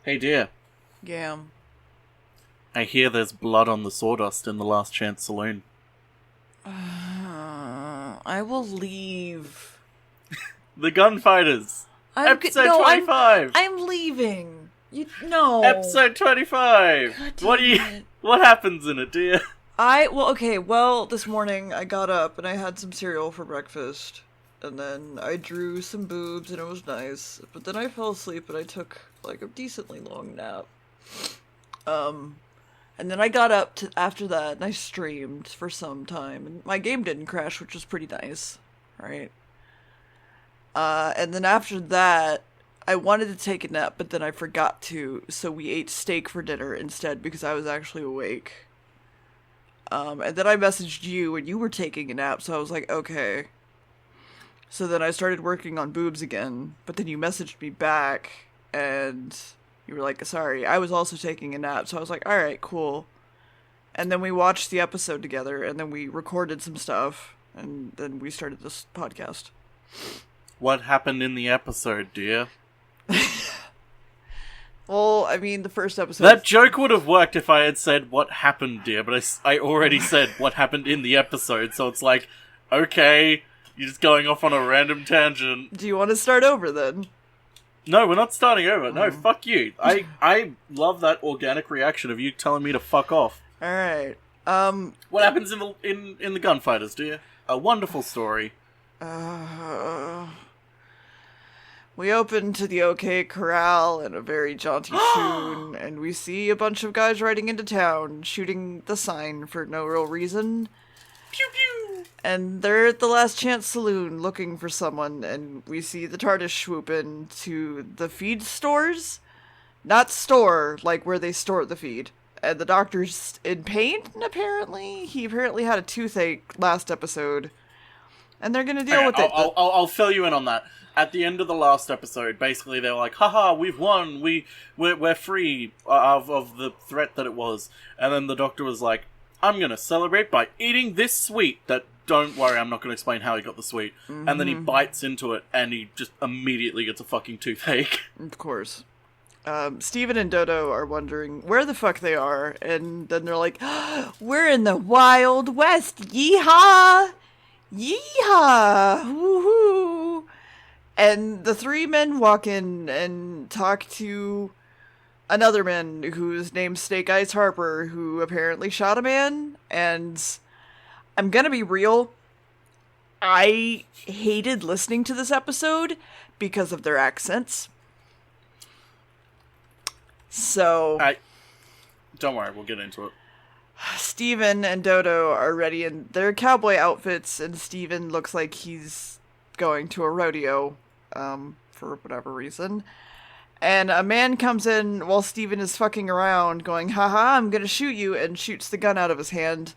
Hey dear, Gamb. I hear there's blood on the sawdust in the Last Chance Saloon. I will leave. The Gunfighters! Episode 25! I'm leaving. No. Episode 25! What happens in it, dear? This morning I got up and I had some cereal for breakfast. And then I drew some boobs and it was nice. But then I fell asleep and I took, like, a decently long nap. And then I got up after that and I streamed for some time. And my game didn't crash, which was pretty nice. Right? And then after that, I wanted to take a nap, but then I forgot to. So we ate steak for dinner instead because I was actually awake. And then I messaged you and you were taking a nap, so I was like, okay. So then I started working on boobs again, but then you messaged me back, and you were like, sorry, I was also taking a nap, so I was like, alright, cool. And then we watched the episode together, and then we recorded some stuff, and then we started this podcast. What happened in the episode, dear? Well, I mean, the first episode... That joke would have worked if I had said, what happened, dear, but I already said what happened in the episode, so it's like, okay, you're just going off on a random tangent. Do you want to start over, then? No, we're not starting over. No, fuck you. I love that organic reaction of you telling me to fuck off. Alright, What happens in the Gunfighters, dear? A wonderful story. We open to the OK Corral in a very jaunty tune, and we see a bunch of guys riding into town, shooting the sign for no real reason. Pew pew! And they're at the Last Chance Saloon looking for someone, and we see the TARDIS swoop in to the feed stores. Not store, like where they store the feed. And the doctor's in pain, apparently. He apparently had a toothache last episode. And they're gonna deal with it. I'll fill you in on that. At the end of the last episode, basically they're like, haha, we've won, we're free of the threat that it was. And then the doctor was like, I'm gonna celebrate by eating this sweet that, don't worry, I'm not gonna explain how he got the sweet. Mm-hmm. And then he bites into it and he just immediately gets a fucking toothache. Of course. Steven and Dodo are wondering where the fuck they are, and then they're like, we're in the Wild West, yeehaw! Yeehaw! Woohoo! And the three men walk in and talk to another man whose name's Snake Eyes Harper, who apparently shot a man. And I'm gonna be real, I hated listening to this episode because of their accents. So... Don't worry, we'll get into it. Steven and Dodo are ready in their cowboy outfits, and Steven looks like he's going to a rodeo, for whatever reason. And a man comes in while Steven is fucking around, going, haha, I'm gonna shoot you, and shoots the gun out of his hand,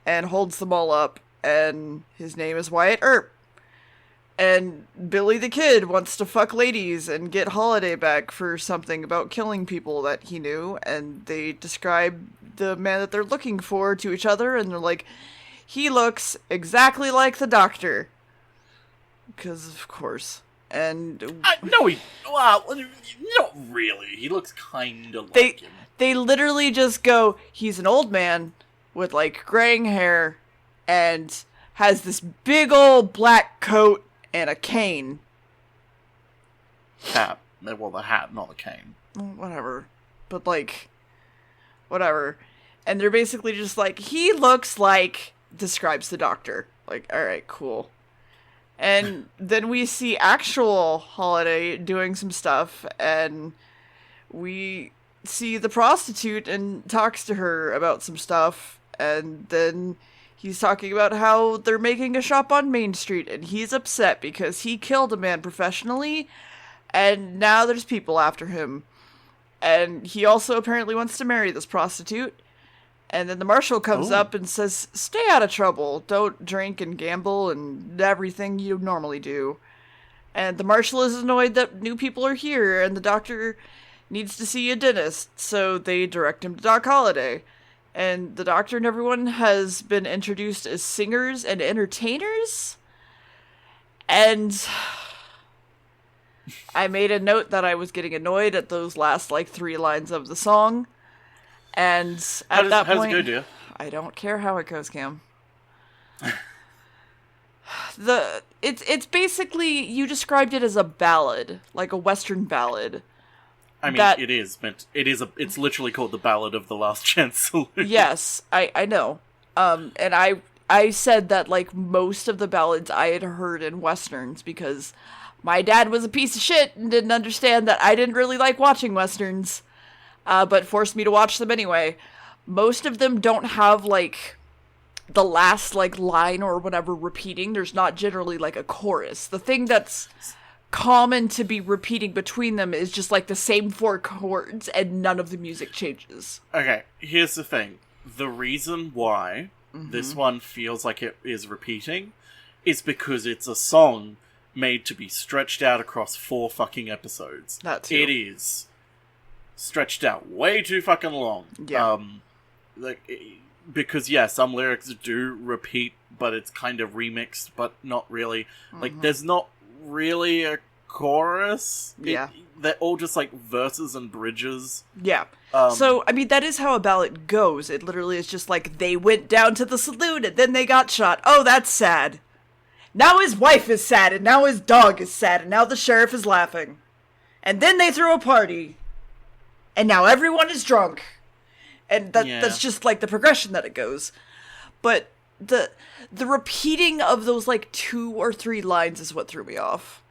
and holds them all up, and his name is Wyatt Earp. And Billy the Kid wants to fuck ladies and get Holiday back for something about killing people that he knew, and they describe the man that they're looking for to each other, and they're like, he looks exactly like the Doctor. Because, of course. And... no, not really. He looks kind of like him. They literally just go, he's an old man with, like, graying hair, and has this big old black coat and a cane. Hat. Well, the hat, not the cane. Whatever. But, like, whatever. And they're basically just like, he looks like, describes the Doctor. Like, alright, cool. And then we see actual Holiday doing some stuff, and we see the prostitute and talks to her about some stuff, and then he's talking about how they're making a shop on Main Street, and he's upset because he killed a man professionally, and now there's people after him. And he also apparently wants to marry this prostitute. And then the marshal comes up and says, stay out of trouble. Don't drink and gamble and everything you normally do. And the marshal is annoyed that new people are here, and the doctor needs to see a dentist, so they direct him to Doc Holliday. And the doctor and everyone has been introduced as singers and entertainers. And I made a note that I was getting annoyed at those last, 3 lines of the song. And at that point... How's it go, dear? I don't care how it goes, Cam. It's basically, you described it as a ballad, like a Western ballad. I mean, it is, but it's literally called the Ballad of the Last Chance Saloon. Yes, I know. And I said that, most of the ballads I had heard in Westerns, because my dad was a piece of shit and didn't understand that I didn't really like watching Westerns, but forced me to watch them anyway. Most of them don't have, the last, line or whatever repeating. There's not generally, a chorus. The thing that's common to be repeating between them is just, the same 4 chords, and none of the music changes. Okay, here's the thing. The reason why this one feels like it is repeating is because it's a song made to be stretched out across 4 fucking episodes. That too. It is stretched out way too fucking long. Yeah. Because, yeah, some lyrics do repeat, but it's kind of remixed, but not really. There's not really a chorus. Yeah. They're all just, verses and bridges. Yeah. So, I mean, that is how a ballad goes. It literally is just they went down to the saloon, and then they got shot. Oh, that's sad. Now his wife is sad, and now his dog is sad, and now the sheriff is laughing. And then they threw a party. And now everyone is drunk. And that's just, the progression that it goes. But the repeating of those, 2 or 3 lines is what threw me off.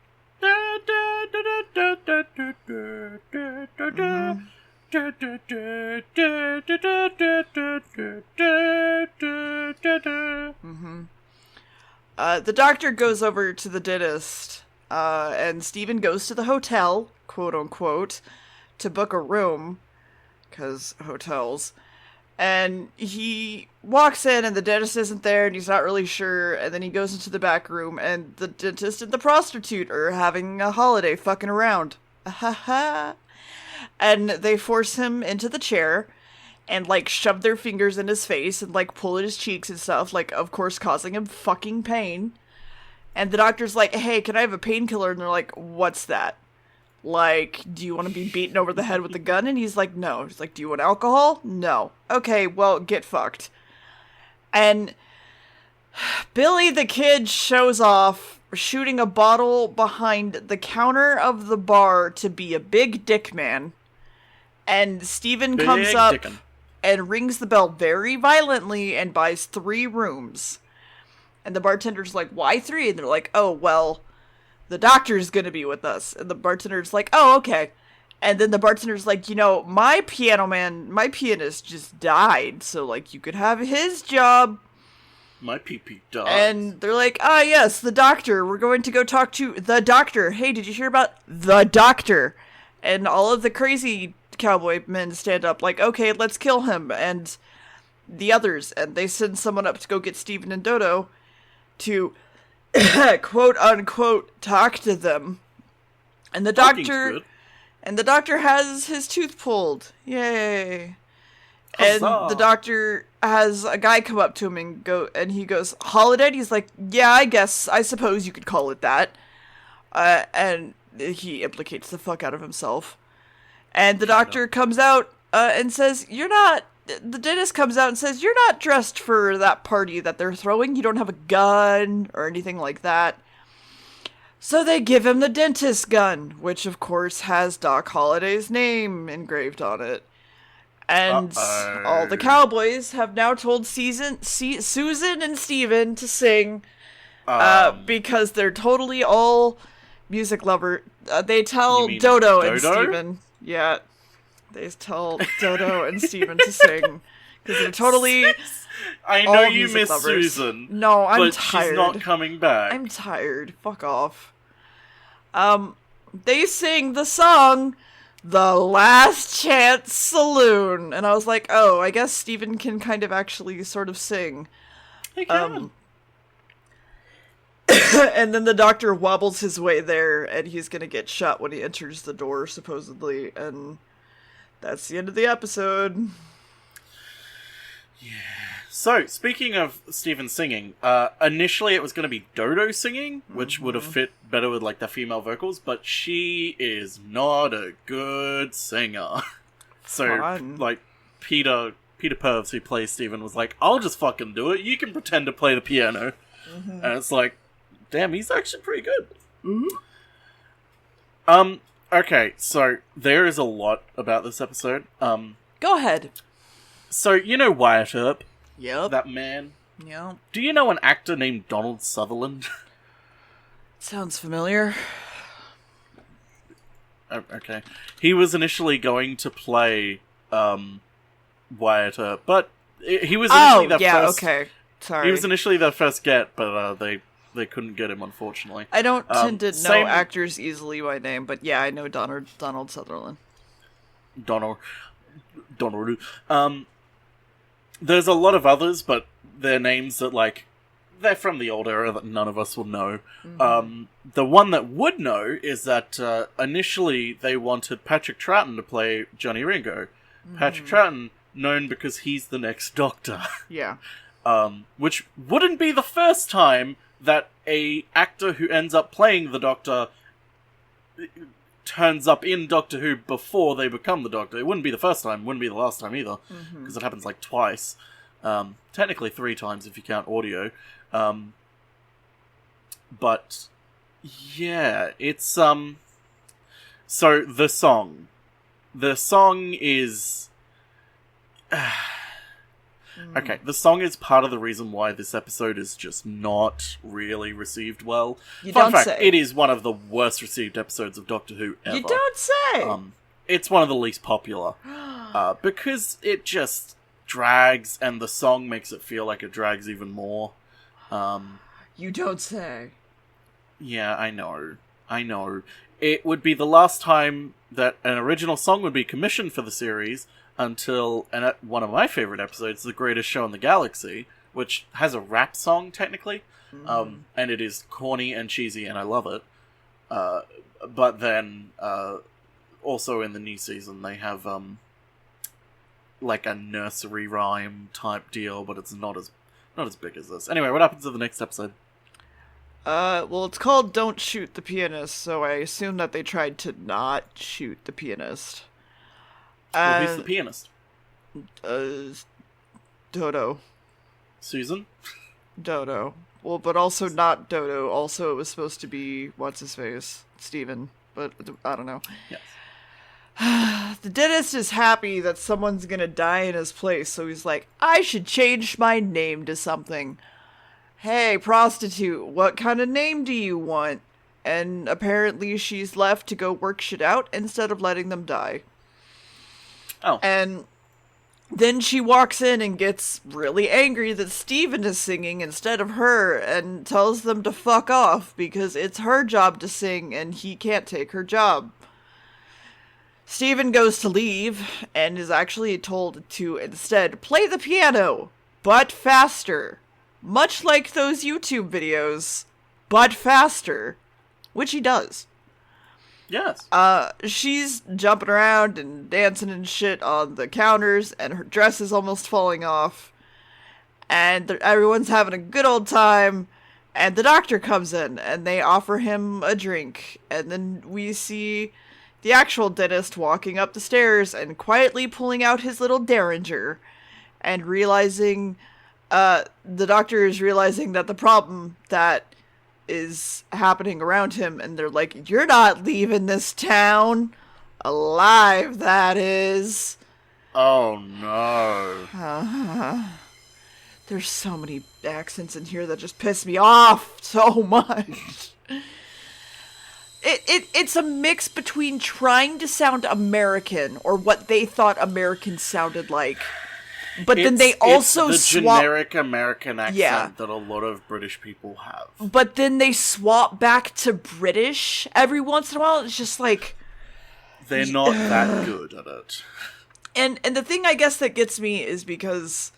The doctor goes over to the dentist, and Steven goes to the hotel, quote unquote, to book a room, because hotels, and he walks in and the dentist isn't there and he's not really sure, and then he goes into the back room and the dentist and the prostitute are having a holiday fucking around. And they force him into the chair and, shove their fingers in his face and, pull at his cheeks and stuff, of course causing him fucking pain. And the doctor's like, hey, can I have a painkiller? And they're like, what's that? Do you want to be beaten over the head with a gun? And he's like, no. He's like, do you want alcohol? No. Okay, well, get fucked. And Billy the Kid shows off, shooting a bottle behind the counter of the bar to be a big dick man. And Steven comes up and rings the bell very violently and buys 3 rooms. And the bartender's like, why 3? And they're like, oh, well, the doctor's gonna be with us. And the bartender's like, oh, okay. And then the bartender's like, my pianist just died, so, you could have his job. My pee-pee died. And they're like, yes, the doctor. We're going to go talk to the doctor. Hey, did you hear about the doctor? And all of the crazy cowboy men stand up like, okay, let's kill him. And the others. And they send someone up to go get Steven and Dodo to quote unquote talk to them. And the doctor has his tooth pulled. Yay. And the doctor has a guy come up to him and he goes, holiday? He's like, yeah, I suppose you could call it that. And he implicates the fuck out of himself. And the doctor comes out and says, the dentist comes out and says, you're not dressed for that party that they're throwing. You don't have a gun or anything like that. So they give him the dentist gun, which of course has Doc Holliday's name engraved on it. And all the cowboys have now told Susan and Steven to sing because they're totally all music lover. They tell Dodo and Steven. Yeah. They tell Dodo and Steven to sing because they're totally. I know you miss lovers. Susan. No, I'm but tired. She's not coming back. I'm tired. Fuck off. They sing the song The Last Chance Saloon, and I was like, oh, I guess Steven can kind of actually sort of sing. He can. And then the doctor wobbles his way there, and he's gonna get shot when he enters the door, supposedly, and that's the end of the episode. Yeah. So, speaking of Steven singing, initially it was going to be Dodo singing, which would have fit better with, like, the female vocals, but she is not a good singer. So, Fun. like, Peter Purves, who plays Steven, was like, I'll just fucking do it, you can pretend to play the piano. And it's like, damn, he's actually pretty good. Okay, so, there is a lot about this episode. Go ahead. So, you know Wyatt Earp? Yep. That man? Yep. Do you know an actor named Donald Sutherland? Sounds familiar. Okay. He was initially going to play Wyatt Earp, but he was initially okay. Sorry. He was initially their first get, but they couldn't get him, unfortunately. I don't tend to know actors easily by name, but yeah, I know Donald Sutherland. Donald. There's a lot of others, but they're names that, like, they're from the old era that none of us will know. The one that would know is that initially they wanted Patrick Troughton to play Johnny Ringo. Patrick Troughton, known because he's the next Doctor. Yeah. Which wouldn't be the first time that a actor who ends up playing the Doctor turns up in Doctor Who before they become the Doctor. It wouldn't be the first time, wouldn't be the last time either, because it happens like twice. Technically 3 times if you count audio. But yeah, it's so the song is okay, the song is part of the reason why this episode is just not really received well. Fun fact, it is one of the worst received episodes of Doctor Who ever. You don't say! It's one of the least popular. Because it just drags, and the song makes it feel like it drags even more. You don't say. Yeah, I know. It would be the last time that an original song would be commissioned for the series until one of my favorite episodes, The Greatest Show in the Galaxy, which has a rap song, technically, and it is corny and cheesy, and I love it. But then, also in the new season, they have, like a nursery rhyme type deal, but it's not as big as this. Anyway, what happens in the next episode? Well, it's called Don't Shoot the Pianist, so I assume that they tried to not shoot the pianist. Well, who's the pianist? Dodo. Susan? Dodo. Well, but also not Dodo. Also, it was supposed to be, what's-his-face? Steven. But, I don't know. Yes. The dentist is happy that someone's gonna die in his place, so he's like, I should change my name to something. Hey, prostitute, what kind of name do you want? And apparently she's left to go work shit out instead of letting them die. Oh. And then she walks in and gets really angry that Steven is singing instead of her and tells them to fuck off because it's her job to sing and he can't take her job. Steven goes to leave and is actually told to instead play the piano, but faster. Much like those YouTube videos, but faster. Which he does. Yes. She's jumping around and dancing and shit on the counters, and her dress is almost falling off. And everyone's having a good old time, and the doctor comes in, and they offer him a drink. And then we see the actual dentist walking up the stairs and quietly pulling out his little derringer, and realizing, the doctor is realizing that the problem that is happening around him, and they're like, you're not leaving this town alive, that is. Oh no. There's so many accents in here that just piss me off so much. It's a mix between trying to sound American, or what they thought Americans sounded like, but then they also it's the generic American accent that a lot of British people have. But then they swap back to British every once in a while. It's just like, they're not that good at it. And the thing I guess that gets me is because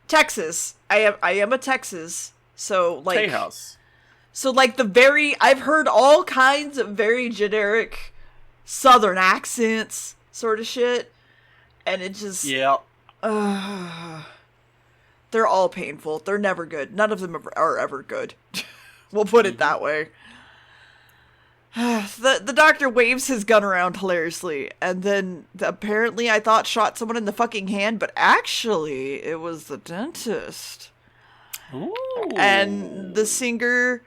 Texas. I am a Texas, so like Tejas. So like I've heard all kinds of very generic Southern accents, sort of shit, and it just They're all painful. They're never good. None of them are ever good. We'll put it that way. The doctor waves his gun around hilariously, and then apparently I thought shot someone in the fucking hand, but actually it was the dentist. Ooh. And the singer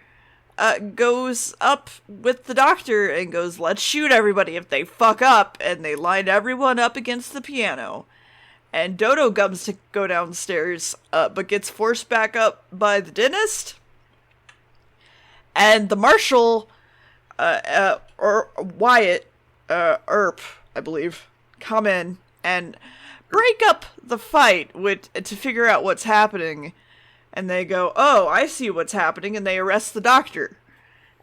goes up with the doctor and goes, let's shoot everybody if they fuck up, and they line everyone up against the piano. And Dodo comes to go downstairs, but gets forced back up by the dentist. And the marshal... or Wyatt, Earp, I believe, come in and break up the fight to figure out what's happening. And they go, oh, I see what's happening, and they arrest the doctor.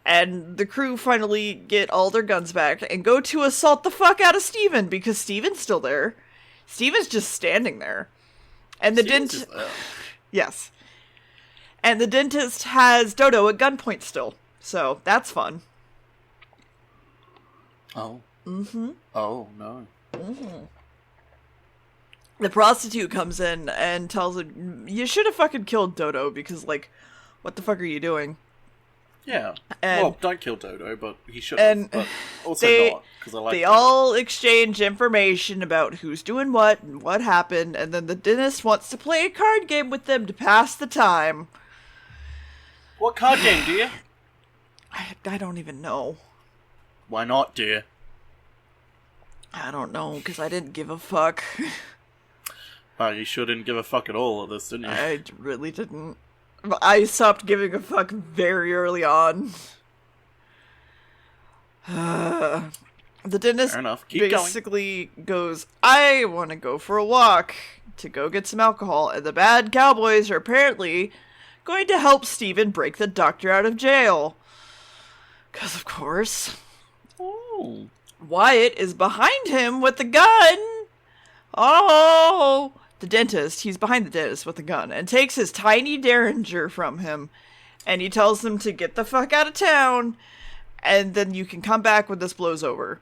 And the crew finally get all their guns back and go to assault the fuck out of Steven, because Steven's still there. Steven's just standing there. And the dentist... Yes. And the dentist has Dodo at gunpoint still. So, that's fun. Oh. Mm-hmm. Oh, no. Mm-hmm. The prostitute comes in and tells him, you should have fucking killed Dodo, because, like, what the fuck are you doing? Yeah. And, well, don't kill Dodo, but he should have. But also not, because I like They Dodo. all exchange information about who's doing what and what happened, and then the dentist wants to play a card game with them to pass the time. What card game, dear? I don't even know. Why not, dear? I don't know, because I didn't give a fuck. Well, you sure didn't give a fuck at all at this, didn't you? I really didn't. I stopped giving a fuck very early on. The dentist Fair enough. Keep basically goes, I want to go for a walk to go get some alcohol, and the bad cowboys are apparently going to help Steven break the doctor out of jail. Because, of course, Ooh. Wyatt is behind him with the gun. Oh! The dentist, he's behind the dentist with the gun, and takes his tiny Derringer from him, and he tells them to get the fuck out of town, and then you can come back when this blows over.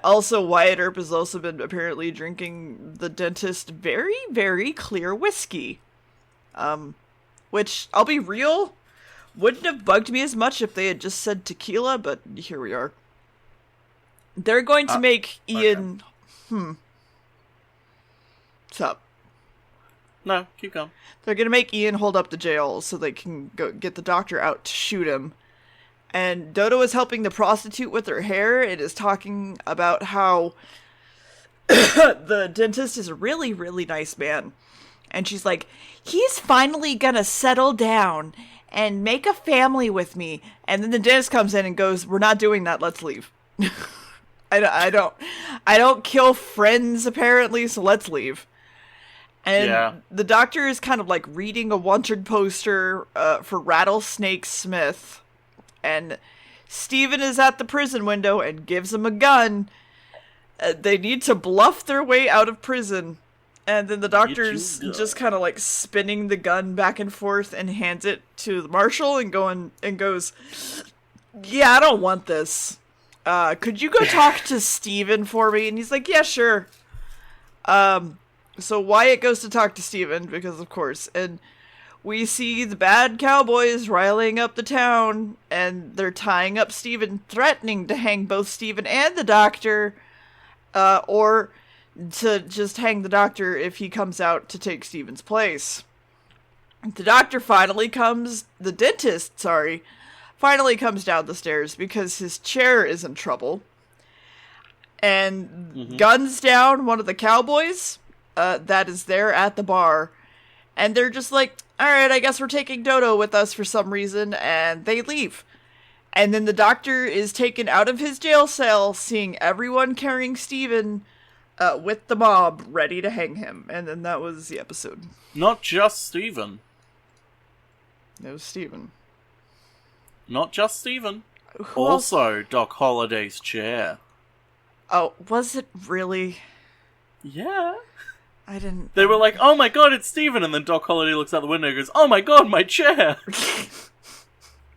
Also, Wyatt Earp has also been apparently drinking the dentist very, very clear whiskey. Which, I'll be real, wouldn't have bugged me as much if they had just said tequila, but here we are. They're going to make Ian... Okay. What's up? No, keep going. They're gonna make Ian hold up the jail so they can go get the doctor out to shoot him. And Dodo is helping the prostitute with her hair. It is talking about how the dentist is a really, really nice man. And she's like, he's finally gonna settle down and make a family with me. And then the dentist comes in and goes, we're not doing that, let's leave. I don't kill friends, apparently, so let's leave. And the doctor is kind of like reading a wanted poster for Rattlesnake Smith. And Steven is at the prison window and gives him a gun. They need to bluff their way out of prison. And then the doctor's just kind of like spinning the gun back and forth and hands it to the marshal and goes, yeah, I don't want this. Could you go talk to Steven for me? And he's like, yeah, sure. So Wyatt goes to talk to Steven, because of course, and we see the bad cowboys riling up the town, and they're tying up Steven, threatening to hang both Steven and the doctor, or to just hang the doctor if he comes out to take Steven's place. The doctor finally comes down the stairs because his chair is in trouble, and guns down one of the cowboys that is there at the bar, and they're just like, alright, I guess we're taking Dodo with us for some reason, and they leave. And then the doctor is taken out of his jail cell, seeing everyone carrying Steven with the mob, ready to hang him. And then that was the episode. Not just Steven. It was Steven. Not just Steven. Who also else? Doc Holliday's chair. Oh, was it really? Yeah. I didn't... They were like, oh my god, it's Steven! And then Doc Holliday looks out the window and goes, oh my god, my chair!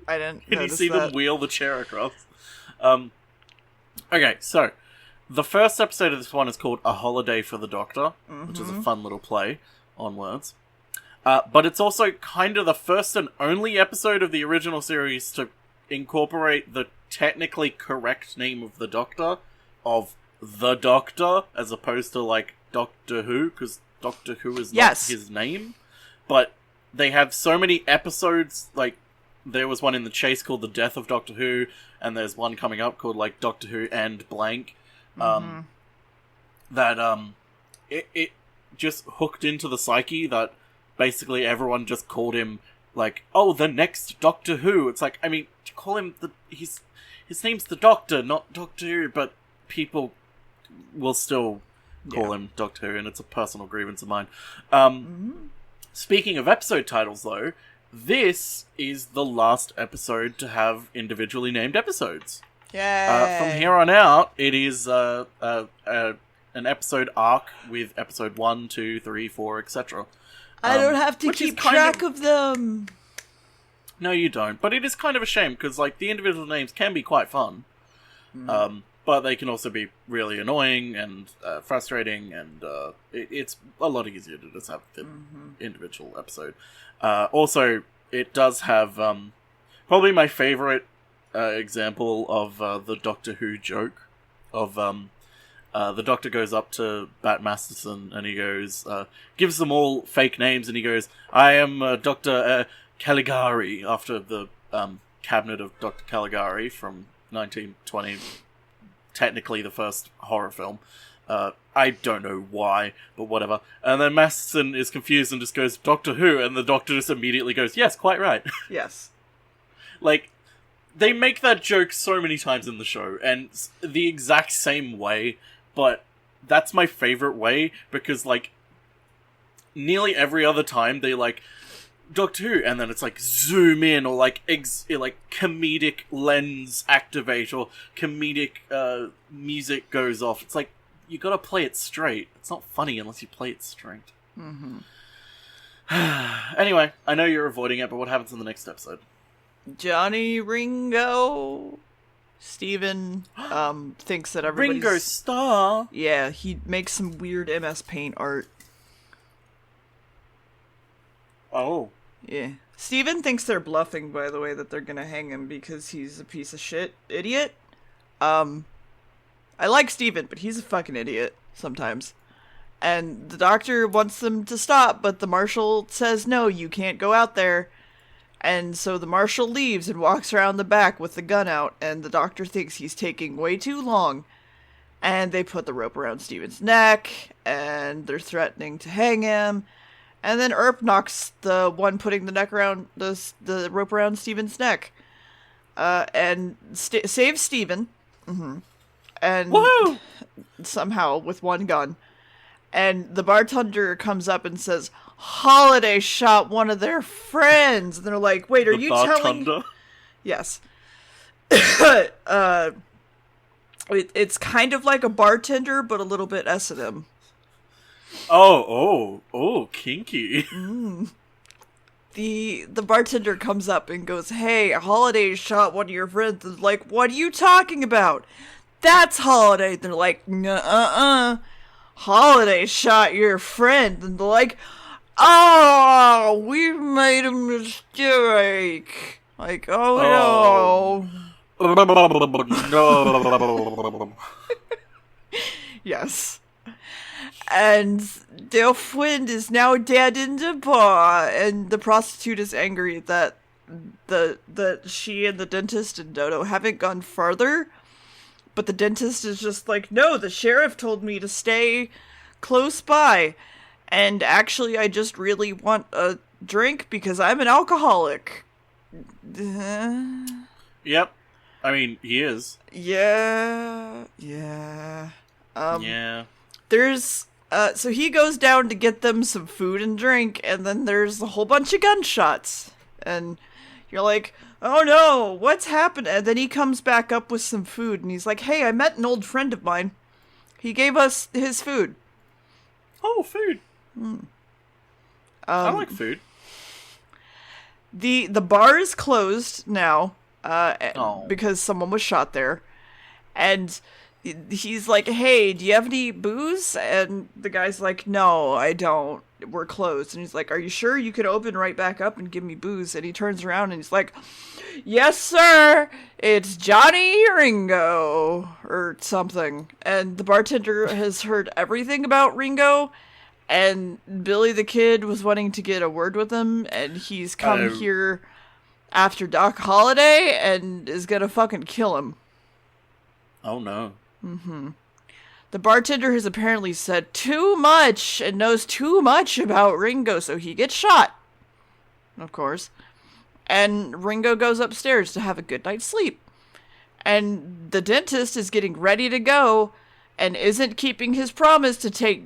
I didn't And you see that. them wheel the chair across. Okay, so, the first episode of this one is called A Holiday for the Doctor, which is a fun little play. onwards. But it's also kind of the first and only episode of the original series to incorporate the technically correct name of the Doctor, of the Doctor, as opposed to, like, Doctor Who, because Doctor Who is not his name. But they have so many episodes, like, there was one in The Chase called The Death of Doctor Who, and there's one coming up called, like, Doctor Who and blank, it just hooked into the psyche that basically everyone just called him, like, oh, the next Doctor Who. It's like, I mean, to call him his name's the Doctor, not Doctor Who, but people will still call him Doctor Who, and it's a personal grievance of mine. Speaking of episode titles, though, this is the last episode to have individually named episodes. Yay! From here on out, it is an episode arc with episode 1, 2, 3, 4, etc. I don't have to keep track of them. No, you don't. But it is kind of a shame, because, like, the individual names can be quite fun. But they can also be really annoying and frustrating, and it's a lot easier to just have the individual episode. Also, it does have probably my favorite example of the Doctor Who joke of the Doctor goes up to Bat Masterson and he goes, gives them all fake names, and he goes, I am Dr. Caligari, after the cabinet of Dr. Caligari from 1920, technically the first horror film. I don't know why, but whatever. And then Masterson is confused and just goes, Doctor Who? And the Doctor just immediately goes, yes, quite right. Yes. Like, they make that joke so many times in the show, and the exact same way, but that's my favorite way, because, like, nearly every other time they, like, Doctor Who, and then it's like zoom in, or like comedic lens activate, or comedic music goes off. It's like, you gotta play it straight. It's not funny unless you play it straight. Anyway, I know you're avoiding it, but what happens in the next episode? Johnny Ringo. Steven thinks that everybody's... Ringo Starr? Yeah, he makes some weird MS Paint art. Oh. Yeah. Steven thinks they're bluffing, by the way, that they're gonna hang him because he's a piece of shit idiot. I like Steven, but he's a fucking idiot sometimes. And the Doctor wants them to stop, but the Marshal says, no, you can't go out there. And so the Marshal leaves and walks around the back with the gun out, and the Doctor thinks he's taking way too long. And they put the rope around Steven's neck, and they're threatening to hang him. And then Earp knocks the one putting the neck around the rope around Steven's neck, and saves Steven. And woohoo! Somehow with one gun. And the bartender comes up and says, Holiday shot one of their friends. And they're like, wait, are you telling... Yes. It's kind of like a bartender, but a little bit S&M. Oh, kinky. The bartender comes up and goes, hey, Holiday shot one of your friends. And like, what are you talking about? That's Holiday. They're like, Holiday shot your friend. And they're like, oh, we made a mistake. Like, oh. No. Yes. And Delphine is now dead in the bar, and the prostitute is angry that she and the dentist and Dodo haven't gone further. But the dentist is just like, no, the sheriff told me to stay close by. And actually, I just really want a drink because I'm an alcoholic. Yep. I mean, he is. Yeah. Yeah. There's... so he goes down to get them some food and drink, and then there's a whole bunch of gunshots. And you're like, oh no, what's happened? And then he comes back up with some food, and he's like, hey, I met an old friend of mine. He gave us his food. Oh, food. I like food. The bar is closed now, because someone was shot there. And he's like, hey, do you have any booze? And the guy's like, no, I don't. We're closed. And he's like, are you sure you could open right back up and give me booze? And he turns around and he's like, yes, sir. It's Johnny Ringo or something. And the bartender has heard everything about Ringo. And Billy the Kid was wanting to get a word with him. And he's come here after Doc Holliday and is gonna fucking kill him. Oh, no. Mm-hmm. The bartender has apparently said too much and knows too much about Ringo, so he gets shot. Of course. And Ringo goes upstairs to have a good night's sleep. And the dentist is getting ready to go and isn't keeping his promise to take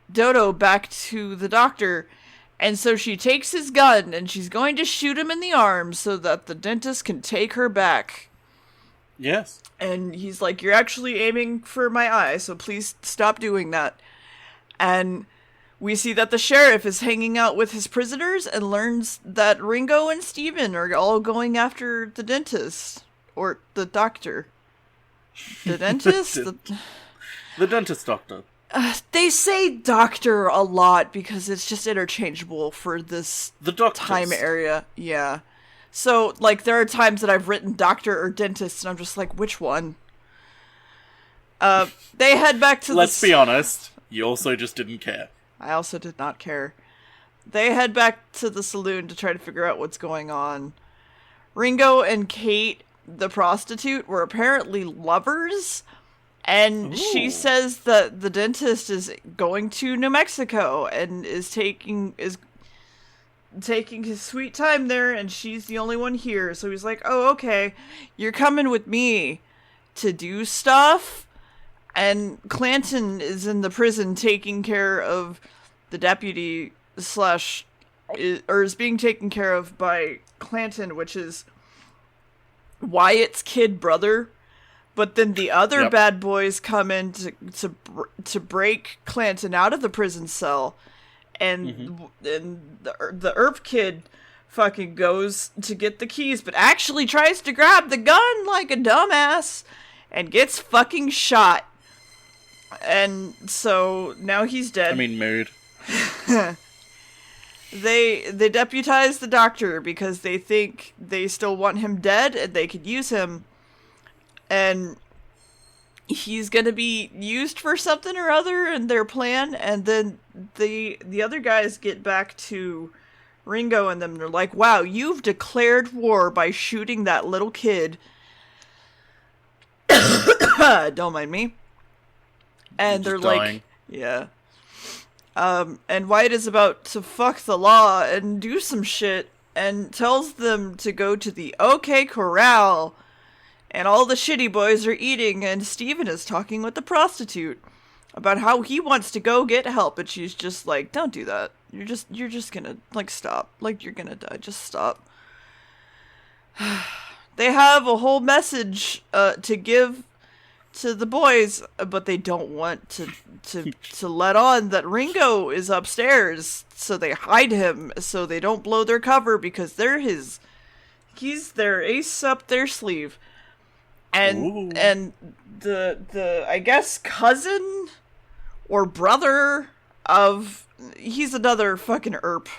Dodo back to the doctor. And so she takes his gun and she's going to shoot him in the arm so that the dentist can take her back. Yes. And he's like, you're actually aiming for my eye, so please stop doing that. And we see that the sheriff is hanging out with his prisoners and learns that Ringo and Steven are all going after the dentist. Or the doctor. The dentist? The dentist doctor. They say doctor a lot because it's just interchangeable for this time area. Yeah. So, like, there are times that I've written doctor or dentist, and I'm just like, which one? They head back to Let's be honest, you also just didn't care. I also did not care. They head back to the saloon to try to figure out what's going on. Ringo and Kate, the prostitute, were apparently lovers, and she says that the dentist is going to New Mexico and is taking his sweet time there, and she's the only one here. So he's like, oh, okay, you're coming with me to do stuff. And Clanton is in the prison taking care of the deputy or is being taken care of by Clanton, which is Wyatt's kid brother. But then the other bad boys come in to break Clanton out of the prison cell. And the Earp kid fucking goes to get the keys, but actually tries to grab the gun like a dumbass and gets fucking shot. And so now he's dead. I mean, married. They deputize the doctor because they think they still want him dead and they could use him. And he's gonna be used for something or other in their plan, and then the other guys get back to Ringo and them. They're like, wow, you've declared war by shooting that little kid. Don't mind me. And they're like, yeah. And Wyatt is about to fuck the law and do some shit and tells them to go to the OK Corral. And all the shitty boys are eating, and Steven is talking with the prostitute about how he wants to go get help, and she's just like, don't do that. You're just gonna, like, stop. Like, you're gonna die. Just stop. They have a whole message to give to the boys, but they don't want to let on that Ringo is upstairs, so they hide him, so they don't blow their cover, because he's their ace up their sleeve. And the I guess cousin or brother of, he's another fucking Earp,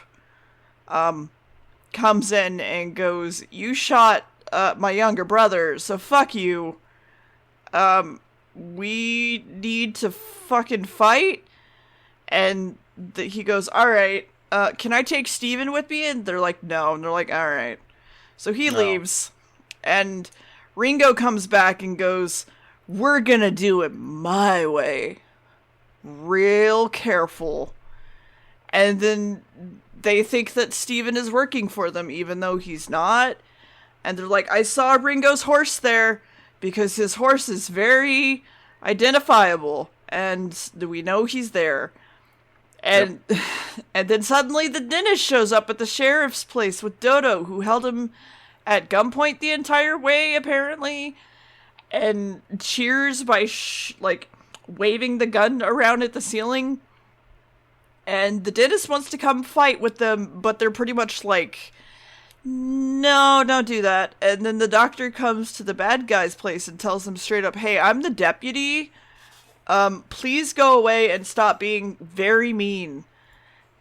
comes in and goes, you shot my younger brother, so fuck you. We need to fucking fight. And he goes, alright, can I take Steven with me? And they're like, no. And they're like, alright. So he leaves. And Ringo comes back and goes, we're gonna do it my way. Real careful. And then they think that Steven is working for them, even though he's not. And they're like, I saw Ringo's horse there, because his horse is very identifiable, and we know he's there. And and then suddenly the dentist shows up at the sheriff's place with Dodo, who held him at gunpoint the entire way, apparently, and cheers by waving the gun around at the ceiling. And the dentist wants to come fight with them, but they're pretty much like, no, don't do that. And then the doctor comes to the bad guy's place and tells him straight up, hey, I'm the deputy. Please go away and stop being very mean.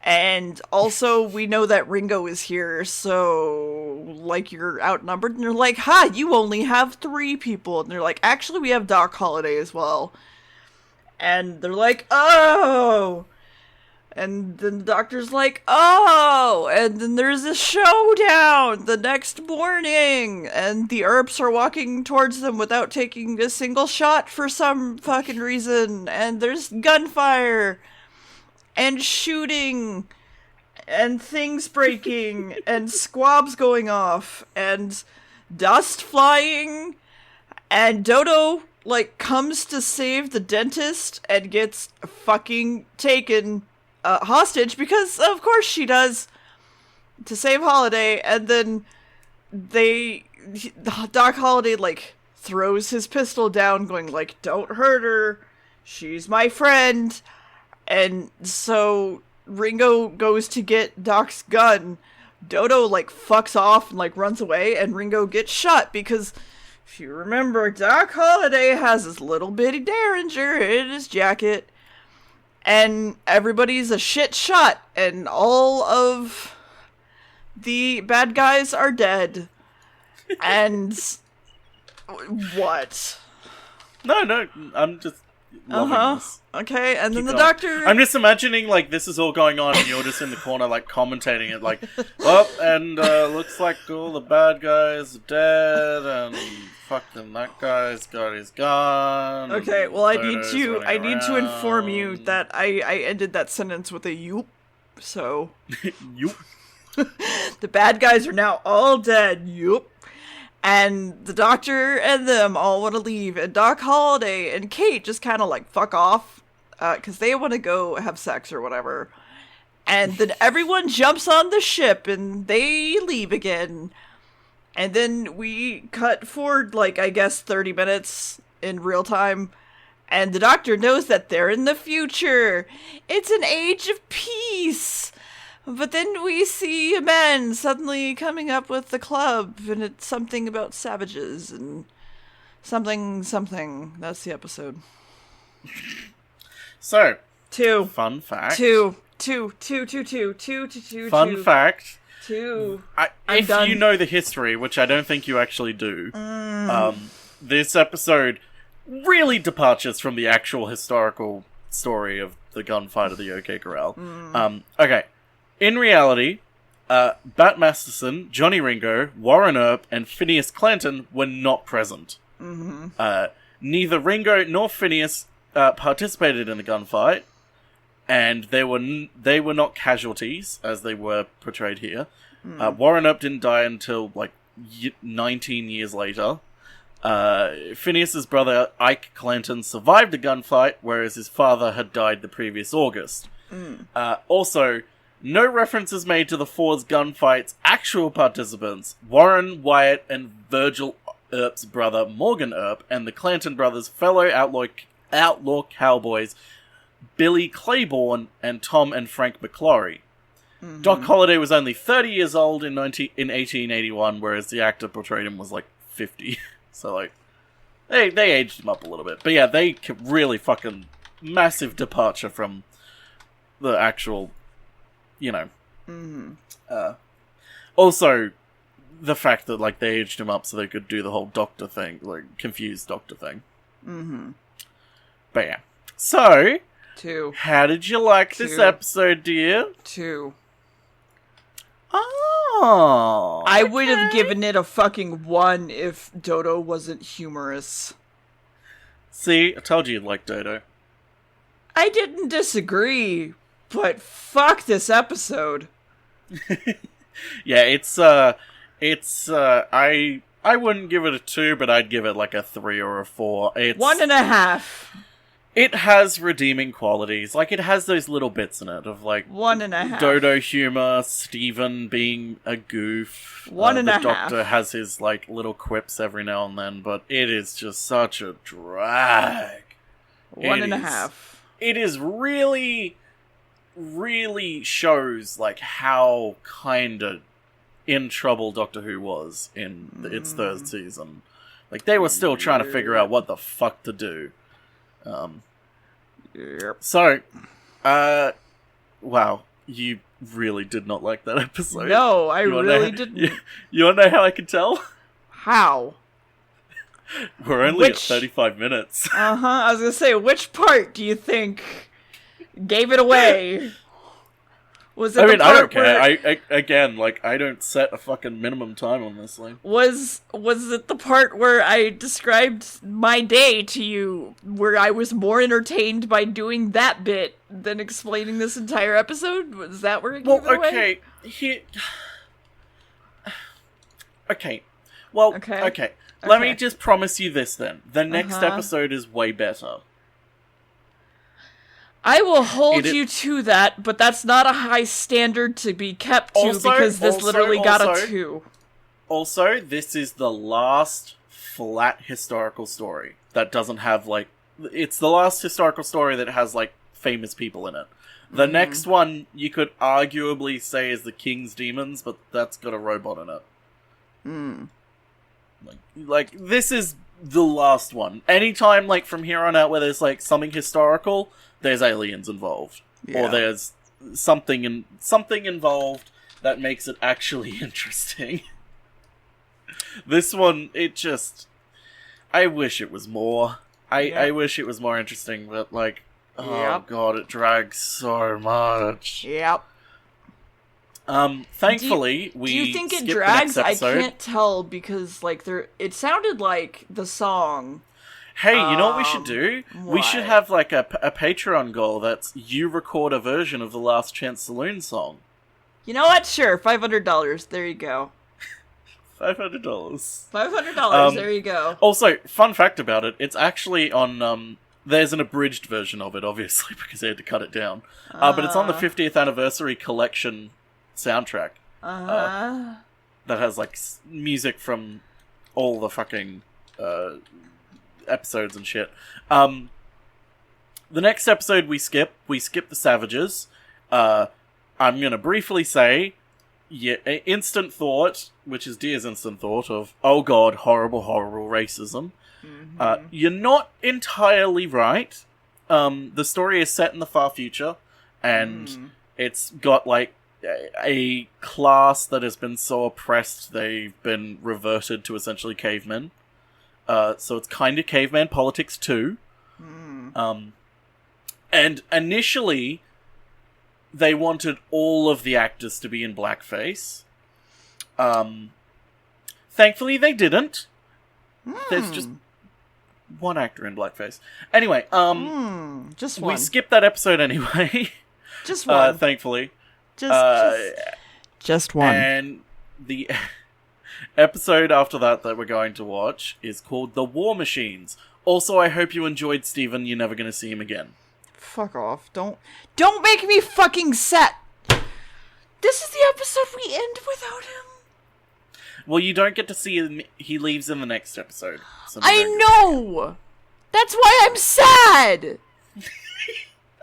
And also, we know that Ringo is here, so, like, you're outnumbered. And they're like, ha, you only have 3 people. And they're like, actually, we have Doc Holliday as well. And they're like, oh! And then the doctor's like, oh! And then there's a showdown the next morning! And the Earps are walking towards them without taking a single shot for some fucking reason. And there's gunfire! And shooting! And things breaking! And squabs going off! And dust flying! And Dodo, like, comes to save the dentist and gets fucking taken hostage, because of course she does, to save Holiday. And then Doc Holliday, like, throws his pistol down, going like, don't hurt her, she's my friend. And so Ringo goes to get Doc's gun. Dodo, like, fucks off and, like, runs away, and Ringo gets shot because, if you remember, Doc Holliday has this little bitty derringer in his jacket. And everybody's a shit shot, and all of the bad guys are dead. And what? No, I'm just loving this. Okay, and then the going. doctor... I'm just imagining, like, this is all going on, and you're just in the corner, like, commentating it, like, well, and looks like all the bad guys are dead, and fucking that guy's got his gun. Okay, well, I need Dodo's to inform you that I ended that sentence with a yoop, so... Yoop. The bad guys are now all dead, yoop. And the doctor and them all want to leave, and Doc Holliday and Kate just kind of, like, fuck off, because they want to go have sex or whatever. And then everyone jumps on the ship, and they leave again. And then we cut forward, like, I guess 30 minutes in real time, and the doctor knows that they're in the future. It's an age of peace. But then we see a man suddenly coming up with the club, and it's something about savages, and something. That's the episode. So, 2. Fun fact. 2. Fun fact. 2. If you know the history, which I don't think you actually do, this episode really departures from the actual historical story of the gunfight of the OK Corral. Okay. In reality, Bat Masterson, Johnny Ringo, Warren Earp, and Phineas Clanton were not present. Neither Ringo nor Phineas participated in the gunfight, and they were not casualties, as they were portrayed here. Warren Earp didn't die until, like, 19 years later. Phineas's brother, Ike Clanton, survived the gunfight, whereas his father had died the previous August. Also, no references made to the Ford's gunfight's actual participants, Warren, Wyatt, and Virgil Earp's brother, Morgan Earp, and the Clanton brothers' fellow outlaw cowboys, Billy Claiborne and Tom and Frank McClory. Doc Holliday was only 30 years old in 1881, whereas the actor portrayed him was, like, 50. So, like, they aged him up a little bit. But yeah, they really fucking massive departure from the actual... You know. Also, the fact that, like, they aged him up so they could do the whole doctor thing, like, confused doctor thing. But yeah. So, 2. How did you like this episode, dear? 2. Oh. I would have given it a fucking 1 if Dodo wasn't humorous. See, I told you you'd like Dodo. I didn't disagree. But fuck this episode. Yeah, I wouldn't give it a 2, but I'd give it like a 3 or a 4. It's 1.5. It has redeeming qualities. Like, it has those little bits in it of, like, 1.5. Dodo humor, Steven being a goof. 1.5. The Doctor has his, like, little quips every now and then, but it is just such a drag. 1.5. It is really shows, like, how kind of in trouble Doctor Who was in its third season. Like, they were still trying to figure out what the fuck to do. Yep. So, wow, you really did not like that episode. No, I really didn't. You want to know how I can tell? How? We're only at 35 minutes. I was gonna say, which part do you think gave it away? Was it I don't care. I don't set a fucking minimum time on this thing. Was it the part where I described my day to you, where I was more entertained by doing that bit than explaining this entire episode? Was that where it gave it away? Okay. Let me just promise you this then. The next episode is way better. I will hold you to that, but that's not a high standard to be kept to because this literally got a 2. Also, this is the last flat historical story that doesn't have, like... It's the last historical story that has, like, famous people in it. The next one, you could arguably say is the King's Demons, but that's got a robot in it. Like, this is the last one. Anytime, like, from here on out where there's, like, something historical... There's aliens involved, or there's something involved that makes it actually interesting. This one, I wish it was more. I wish it was more interesting, but like, oh god, it drags so much. Yep. Thankfully, do you think it drags? I can't tell because like it sounded like the song. Hey, you know what we should do? What? We should have, like, a Patreon goal that's you record a version of the Last Chance Saloon song. You know what? Sure, $500. There you go. $500. $500, there you go. Also, fun fact about it, it's actually on, there's an abridged version of it, obviously, because they had to cut it down. But it's on the 50th Anniversary Collection soundtrack. That has, like, music from all the fucking, episodes and shit. The next episode we skip the Savages. I'm gonna briefly say, instant thought, which is Dear's instant thought of, oh god, horrible, horrible racism. You're not entirely right. The story is set in the far future, and it's got, like, a class that has been so oppressed they've been reverted to essentially cavemen. So it's kind of caveman politics too. And initially, they wanted all of the actors to be in blackface. Thankfully, they didn't. There's just one actor in blackface. Anyway, just one. We skipped that episode anyway. Just one. Thankfully. Just one. And the... episode after that we're going to watch is called The War Machines. Also, I hope you enjoyed Steven. You're never going to see him again. Fuck off. Don't make me fucking sad. This is the episode we end without him. Well, you don't get to see him. He leaves in the next episode. So I know! That's why I'm sad!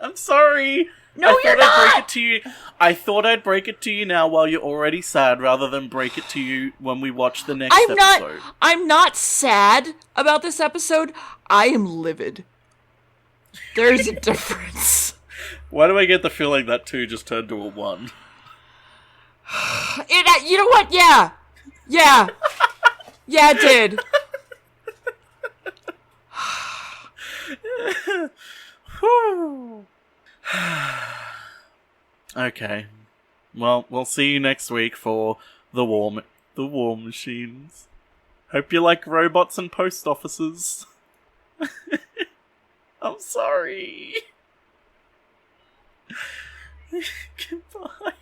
I'm sorry. No, you're not! Break it to you. I thought I'd break it to you now while you're already sad, rather than break it to you when we watch the next episode. I'm not sad about this episode. I am livid. There's a difference. Why do I get the feeling that 2 just turned to a 1? You know what? Yeah. Yeah, it did. Okay. Well, we'll see you next week for the War Machines. Hope you like robots and post offices. I'm sorry. Goodbye.